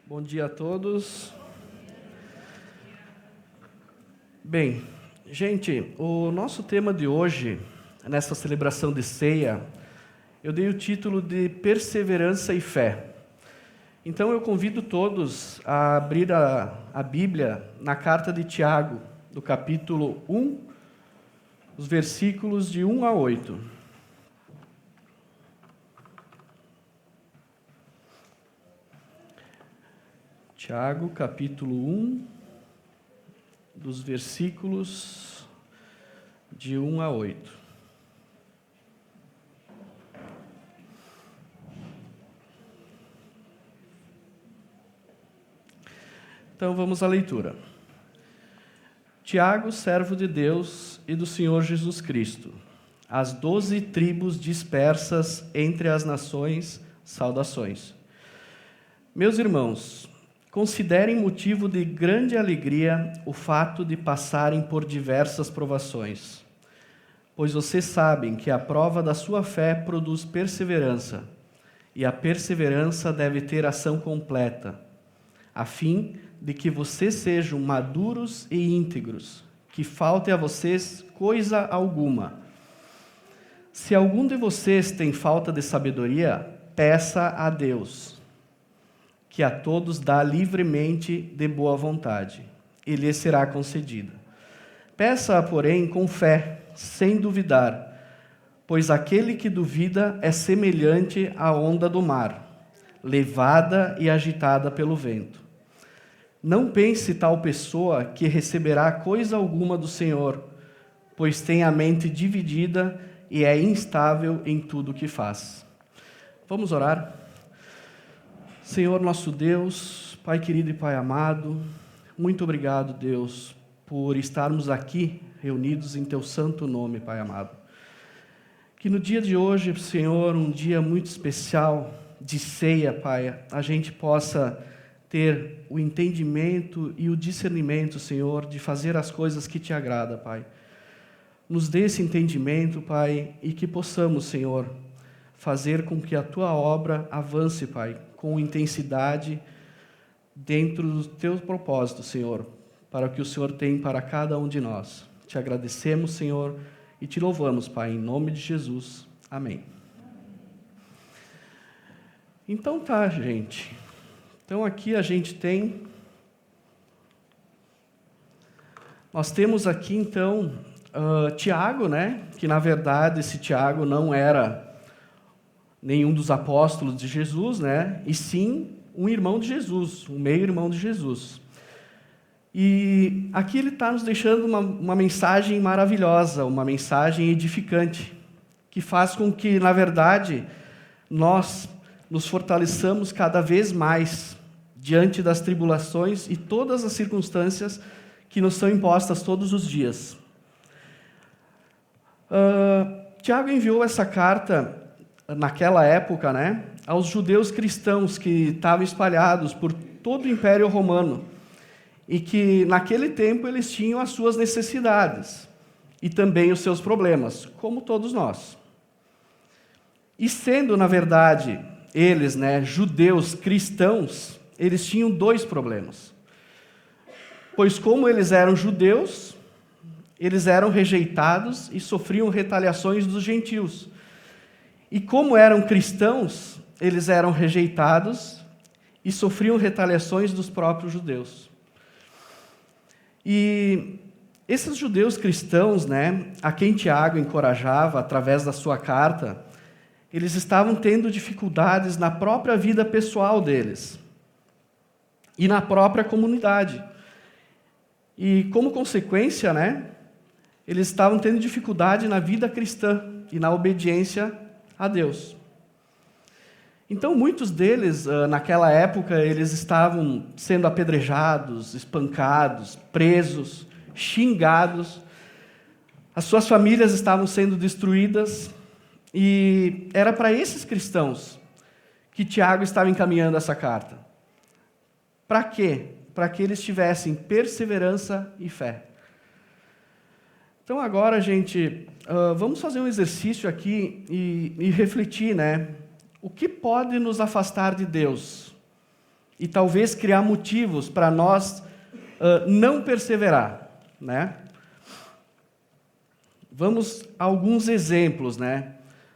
Bom dia a todos. Bem, gente, o nosso tema de hoje, nessa celebração de ceia, eu dei o título de Perseverança e Fé. Então eu convido todos a abrir a Bíblia na carta de Tiago, do capítulo 1, os versículos de 1 a 8. Tiago, capítulo 1, dos versículos de 1 a 8. Então vamos à leitura. Tiago, servo de Deus e do Senhor Jesus Cristo, às 12 tribos dispersas entre as nações, saudações. Meus irmãos, considerem motivo de grande alegria o fato de passarem por diversas provações, pois vocês sabem que a prova da sua fé produz perseverança, e a perseverança deve ter ação completa, a fim de que vocês sejam maduros e íntegros, que falte a vocês coisa alguma. Se algum de vocês tem falta de sabedoria, peça a Deus, que a todos dá livremente de boa vontade, e lhe será concedida. Peça-a, porém, com fé, sem duvidar, pois aquele que duvida é semelhante à onda do mar, levada e agitada pelo vento. Não pense tal pessoa que receberá coisa alguma do Senhor, pois tem a mente dividida e é instável em tudo o que faz. Vamos orar? Senhor nosso Deus, Pai querido e Pai amado, muito obrigado, Deus, por estarmos aqui reunidos em Teu santo nome, Pai amado. Que no dia de hoje, Senhor, um dia muito especial de ceia, Pai, a gente possa ter o entendimento e o discernimento, Senhor, de fazer as coisas que Te agrada, Pai. Nos dê esse entendimento, Pai, e que possamos, Senhor, fazer com que a Tua obra avance, Pai, com intensidade dentro do Teu propósito, Senhor, para o que o Senhor tem para cada um de nós. Te agradecemos, Senhor, e Te louvamos, Pai, em nome de Jesus. Amém. Então tá, gente. Então aqui a gente tem... Nós temos aqui, então, Tiago, né? Que, na verdade, esse Tiago não era nenhum dos apóstolos de Jesus, né? E sim um irmão de Jesus, um meio-irmão de Jesus. E aqui ele está nos deixando uma mensagem maravilhosa, uma mensagem edificante, que faz com que, na verdade, nós nos fortaleçamos cada vez mais diante das tribulações e todas as circunstâncias que nos são impostas todos os dias. Tiago enviou essa carta naquela época, né, aos judeus cristãos que estavam espalhados por todo o Império Romano e que, naquele tempo, eles tinham as suas necessidades e também os seus problemas, como todos nós. E sendo, na verdade, eles, né, judeus cristãos, eles tinham dois problemas. Pois, como eles eram judeus, eles eram rejeitados e sofriam retaliações dos gentios. E como eram cristãos, eles eram rejeitados e sofriam retaliações dos próprios judeus. E esses judeus cristãos, né, a quem Tiago encorajava através da sua carta, eles estavam tendo dificuldades na própria vida pessoal deles e na própria comunidade. E como consequência, né, eles estavam tendo dificuldade na vida cristã e na obediência a Deus. Então, muitos deles, naquela época, eles estavam sendo apedrejados, espancados, presos, xingados. As suas famílias estavam sendo destruídas. E era para esses cristãos que Tiago estava encaminhando essa carta. Para quê? Para que eles tivessem perseverança e fé. Então agora, gente, vamos fazer um exercício aqui e refletir, né? O que pode nos afastar de Deus? e talvez criar motivos para nós não perseverar, né? Vamos a alguns exemplos, né?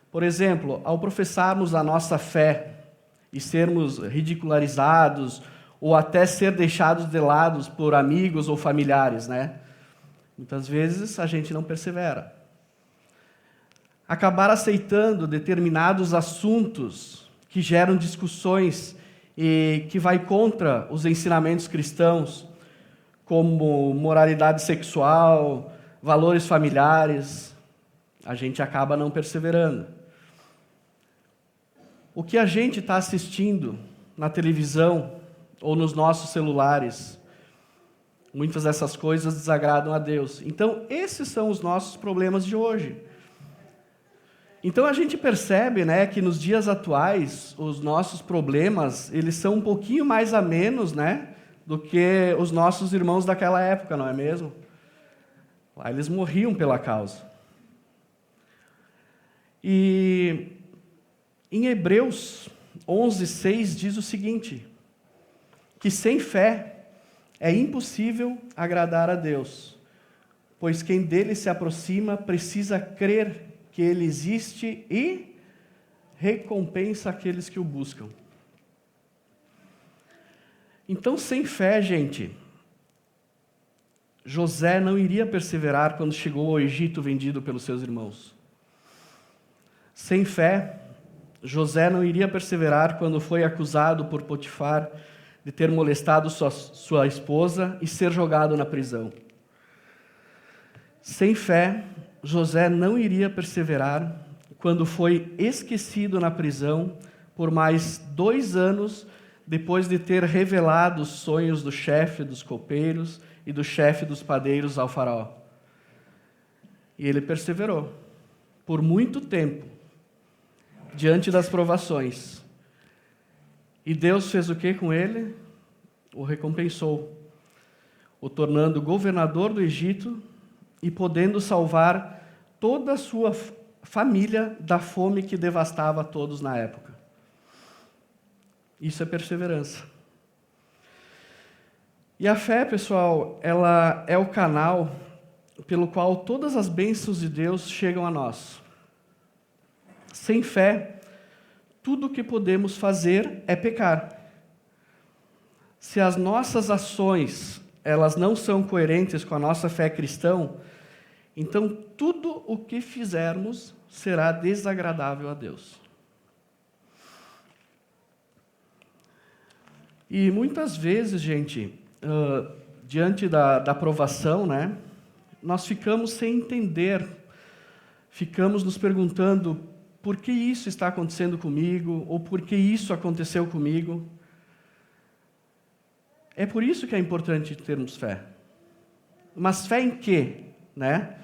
Por exemplo, ao professarmos a nossa fé e sermos ridicularizados ou até ser deixados de lado por amigos ou familiares, né? Muitas vezes a gente não persevera. Acabar aceitando determinados assuntos que geram discussões e que vai contra os ensinamentos cristãos, como moralidade sexual, valores familiares, a gente acaba não perseverando. O que a gente está assistindo na televisão ou nos nossos celulares, muitas dessas coisas desagradam a Deus. Então, esses são os nossos problemas de hoje. Então, a gente percebe, né, que nos dias atuais, os nossos problemas, eles são um pouquinho mais a menos, né, do que os nossos irmãos daquela época, não é mesmo? Lá eles morriam pela causa. E em Hebreus 11:6 diz o seguinte, que sem fé é impossível agradar a Deus, pois quem dele se aproxima precisa crer que ele existe e recompensa aqueles que o buscam. Então, sem fé, gente, José não iria perseverar quando chegou ao Egito vendido pelos seus irmãos. Sem fé, José não iria perseverar quando foi acusado por Potifar de ter molestado sua esposa e ser jogado na prisão. Sem fé, José não iria perseverar quando foi esquecido na prisão por mais 2 anos depois de ter revelado os sonhos do chefe dos copeiros e do chefe dos padeiros ao faraó. E ele perseverou por muito tempo diante das provações. E Deus fez o que com ele? O recompensou, o tornando governador do Egito e podendo salvar toda a sua família da fome que devastava todos na época. Isso é perseverança. E a fé, pessoal, ela é o canal pelo qual todas as bênçãos de Deus chegam a nós. Sem fé, tudo o que podemos fazer é pecar. Se as nossas ações, elas não são coerentes com a nossa fé cristã, então tudo o que fizermos será desagradável a Deus. E muitas vezes, gente, diante da provação, né, nós ficamos sem entender, ficamos nos perguntando por que isso está acontecendo comigo, ou por que isso aconteceu comigo. É por isso que é importante termos fé. Mas fé em quê, né?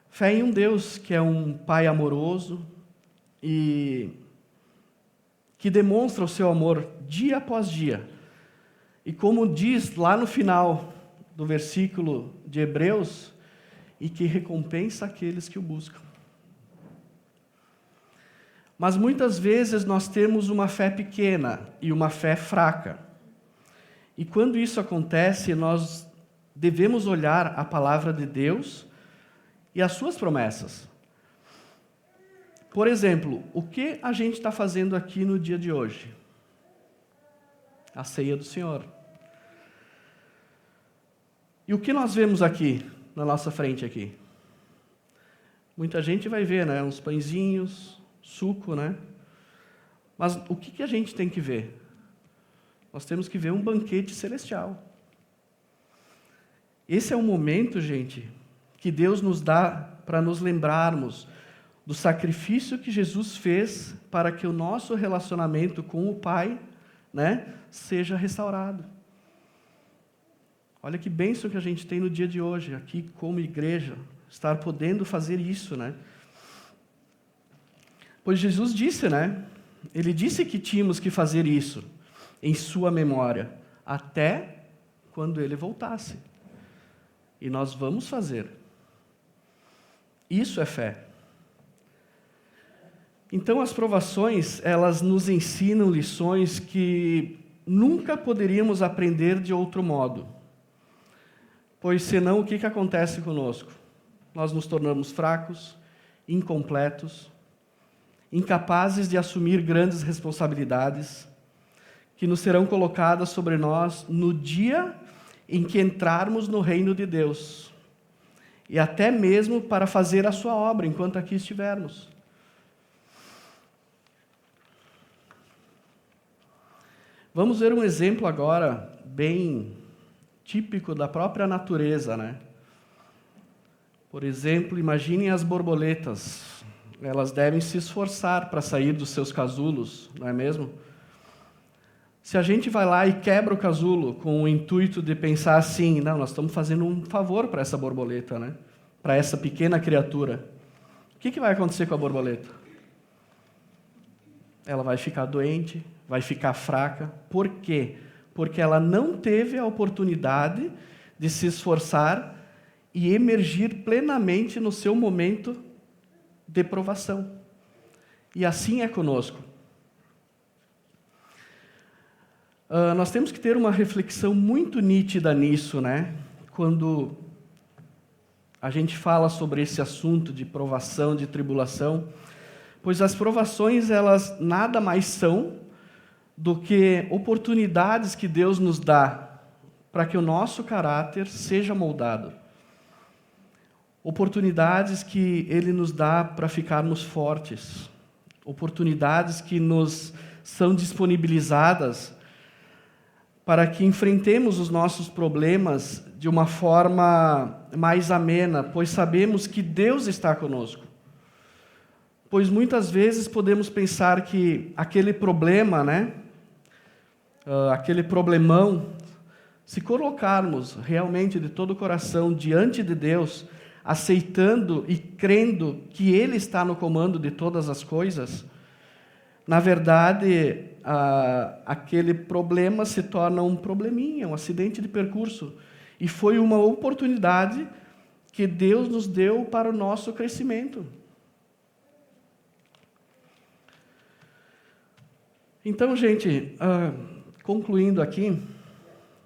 Fé em um Deus que é um Pai amoroso e que demonstra o seu amor dia após dia. E como diz lá no final do versículo de Hebreus, e que recompensa aqueles que o buscam. Mas muitas vezes nós temos uma fé pequena e uma fé fraca. E quando isso acontece, nós devemos olhar a palavra de Deus e as suas promessas. Por exemplo, o que a gente está fazendo aqui no dia de hoje? A ceia do Senhor. E o que nós vemos aqui, na nossa frente aqui? Muita gente vai ver, né? Uns pãezinhos, suco, né? Mas o que a gente tem que ver? Nós temos que ver um banquete celestial. Esse é o momento, gente, que Deus nos dá para nos lembrarmos do sacrifício que Jesus fez para que o nosso relacionamento com o Pai, né, seja restaurado. Olha que bênção que a gente tem no dia de hoje, aqui como igreja, estar podendo fazer isso, né? Pois Jesus disse, né? Ele disse que tínhamos que fazer isso em sua memória, até quando ele voltasse. E nós vamos fazer. Isso é fé. Então, as provações, elas nos ensinam lições que nunca poderíamos aprender de outro modo. Pois senão, o que acontece conosco? Nós nos tornamos fracos, incompletos, incapazes de assumir grandes responsabilidades que nos serão colocadas sobre nós no dia em que entrarmos no reino de Deus, e até mesmo para fazer a sua obra enquanto aqui estivermos. Vamos ver um exemplo agora bem típico da própria natureza, né? Por exemplo, imaginem as borboletas. Elas devem se esforçar para sair dos seus casulos, não é mesmo? Se a gente vai lá e quebra o casulo com o intuito de pensar assim, não, nós estamos fazendo um favor para essa borboleta, né? Para essa pequena criatura. O que vai acontecer com a borboleta? Ela vai ficar doente, vai ficar fraca. Por quê? Porque ela não teve a oportunidade de se esforçar e emergir plenamente no seu momento de provação. E assim é conosco. Nós temos que ter uma reflexão muito nítida nisso, né? Quando a gente fala sobre esse assunto de provação, de tribulação, pois as provações, elas nada mais são do que oportunidades que Deus nos dá para que o nosso caráter seja moldado. Oportunidades que Ele nos dá para ficarmos fortes. Oportunidades que nos são disponibilizadas para que enfrentemos os nossos problemas de uma forma mais amena, pois sabemos que Deus está conosco. Pois muitas vezes podemos pensar que aquele problema, né, aquele problemão, se colocarmos realmente de todo o coração diante de Deus, aceitando e crendo que Ele está no comando de todas as coisas, na verdade, aquele problema se torna um probleminha, um acidente de percurso. E foi uma oportunidade que Deus nos deu para o nosso crescimento. Então, gente, concluindo aqui,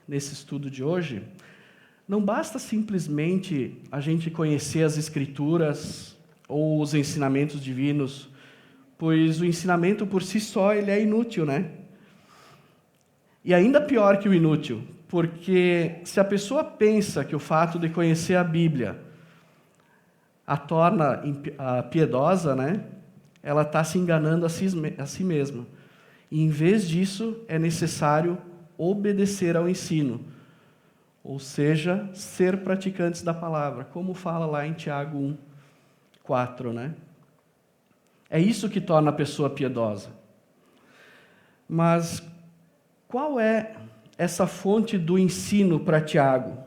nesse estudo de hoje, não basta simplesmente a gente conhecer as Escrituras ou os ensinamentos divinos, pois o ensinamento por si só ele é inútil, né? E ainda pior que o inútil, porque se a pessoa pensa que o fato de conhecer a Bíblia a torna piedosa, né? Ela está se enganando a si mesma. E em vez disso, é necessário obedecer ao ensino, ou seja, ser praticantes da palavra, como fala lá em Tiago 1:4, né? É isso que torna a pessoa piedosa. Mas qual é essa fonte do ensino para Tiago?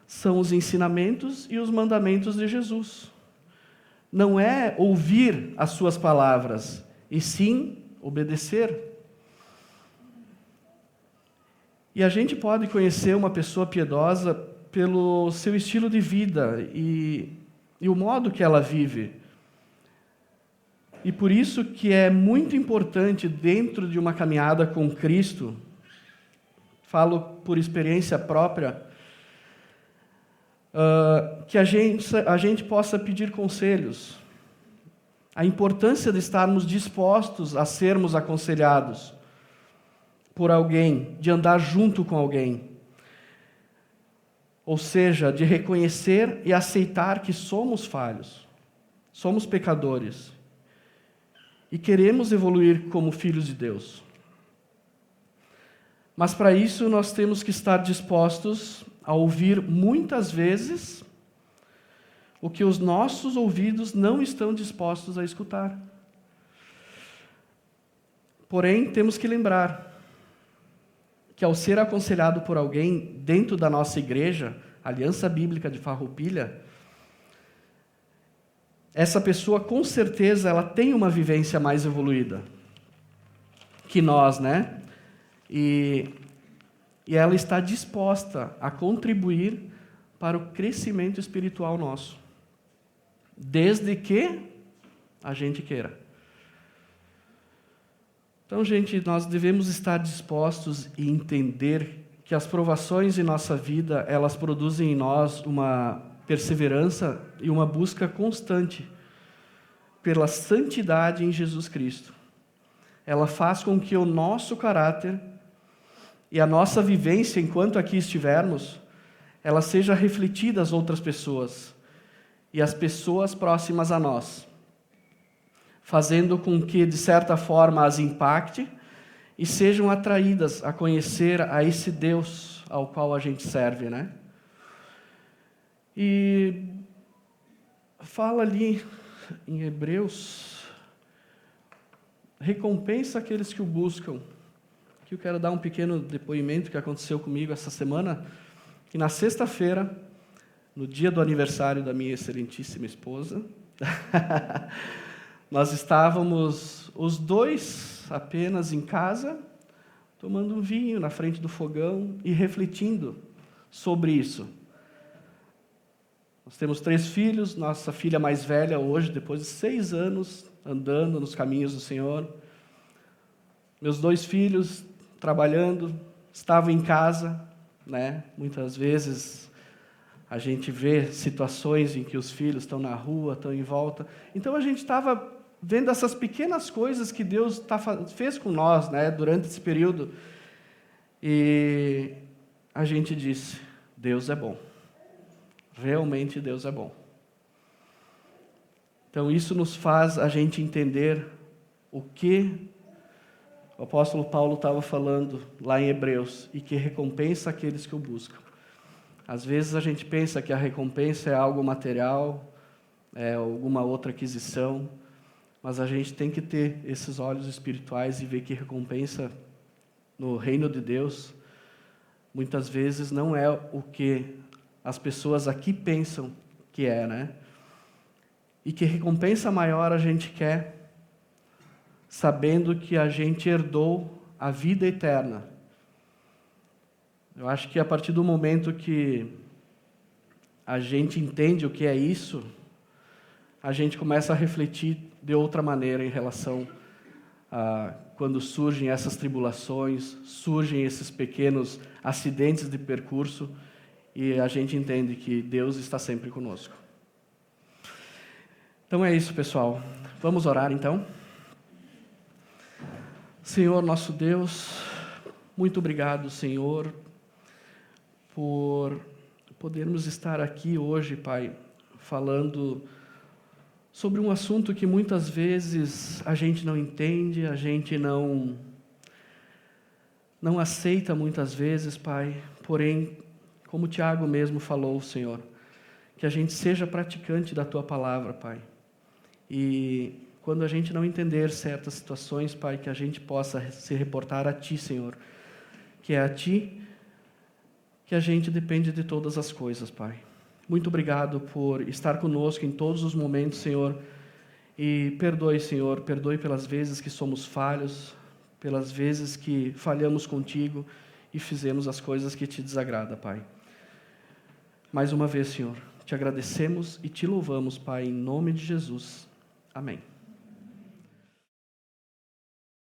São os ensinamentos e os mandamentos de Jesus. Não é ouvir as suas palavras, e sim obedecer. E a gente pode conhecer uma pessoa piedosa pelo seu estilo de vida e o modo que ela vive. E por isso que é muito importante, dentro de uma caminhada com Cristo, falo por experiência própria, que a gente possa pedir conselhos. A importância de estarmos dispostos a sermos aconselhados por alguém, de andar junto com alguém. Ou seja, de reconhecer e aceitar que somos falhos, somos pecadores. E queremos evoluir como filhos de Deus. Mas para isso nós temos que estar dispostos a ouvir muitas vezes o que os nossos ouvidos não estão dispostos a escutar. Porém, temos que lembrar que ao ser aconselhado por alguém dentro da nossa igreja, Aliança Bíblica de Farroupilha, essa pessoa, com certeza, ela tem uma vivência mais evoluída que nós, né? E ela está disposta a contribuir para o crescimento espiritual nosso, desde que a gente queira. Então, gente, nós devemos estar dispostos e entender que as provações em nossa vida, elas produzem em nós uma perseverança e uma busca constante pela santidade em Jesus Cristo. Ela faz com que o nosso caráter e a nossa vivência enquanto aqui estivermos, ela seja refletida às outras pessoas e às pessoas próximas a nós, fazendo com que, de certa forma, as impacte e sejam atraídas a conhecer a esse Deus ao qual a gente serve, né? E fala ali em Hebreus, recompensa aqueles que o buscam. Aqui eu quero dar um pequeno depoimento que aconteceu comigo essa semana, que na sexta-feira, no dia do aniversário da minha excelentíssima esposa, nós estávamos os dois apenas em casa, tomando um vinho na frente do fogão e refletindo sobre isso. Nós temos 3 filhos, nossa filha mais velha hoje, depois de 6 anos andando nos caminhos do Senhor. Meus 2 filhos trabalhando, estavam em casa, né? Muitas vezes a gente vê situações em que os filhos estão na rua, estão em volta. Então a gente estava vendo essas pequenas coisas que Deus fez com nós, né, durante esse período. E a gente disse, Deus é bom. Realmente Deus é bom. Então isso nos faz a gente entender o que o apóstolo Paulo estava falando lá em Hebreus, e que recompensa aqueles que o buscam. Às vezes a gente pensa que a recompensa é algo material, é alguma outra aquisição, mas a gente tem que ter esses olhos espirituais e ver que recompensa no reino de Deus, muitas vezes não é o que as pessoas aqui pensam que é, né? E que recompensa maior a gente quer, sabendo que a gente herdou a vida eterna. Eu acho que a partir do momento que a gente entende o que é isso, a gente começa a refletir de outra maneira em relação a quando surgem essas tribulações, surgem esses pequenos acidentes de percurso, e a gente entende que Deus está sempre conosco. Então é isso, pessoal. Vamos orar, então? Senhor, nosso Deus, muito obrigado, Senhor, por podermos estar aqui hoje, Pai, falando sobre um assunto que muitas vezes a gente não entende, a gente não aceita muitas vezes, Pai, porém, como o Tiago mesmo falou, Senhor, que a gente seja praticante da Tua palavra, Pai, e quando a gente não entender certas situações, Pai, que a gente possa se reportar a Ti, Senhor, que é a Ti que a gente depende de todas as coisas, Pai. Muito obrigado por estar conosco em todos os momentos, Senhor, e perdoe, Senhor, perdoe pelas vezes que somos falhos, pelas vezes que falhamos contigo e fizemos as coisas que Te desagrada, Pai. Mais uma vez, Senhor, Te agradecemos e Te louvamos, Pai, em nome de Jesus. Amém.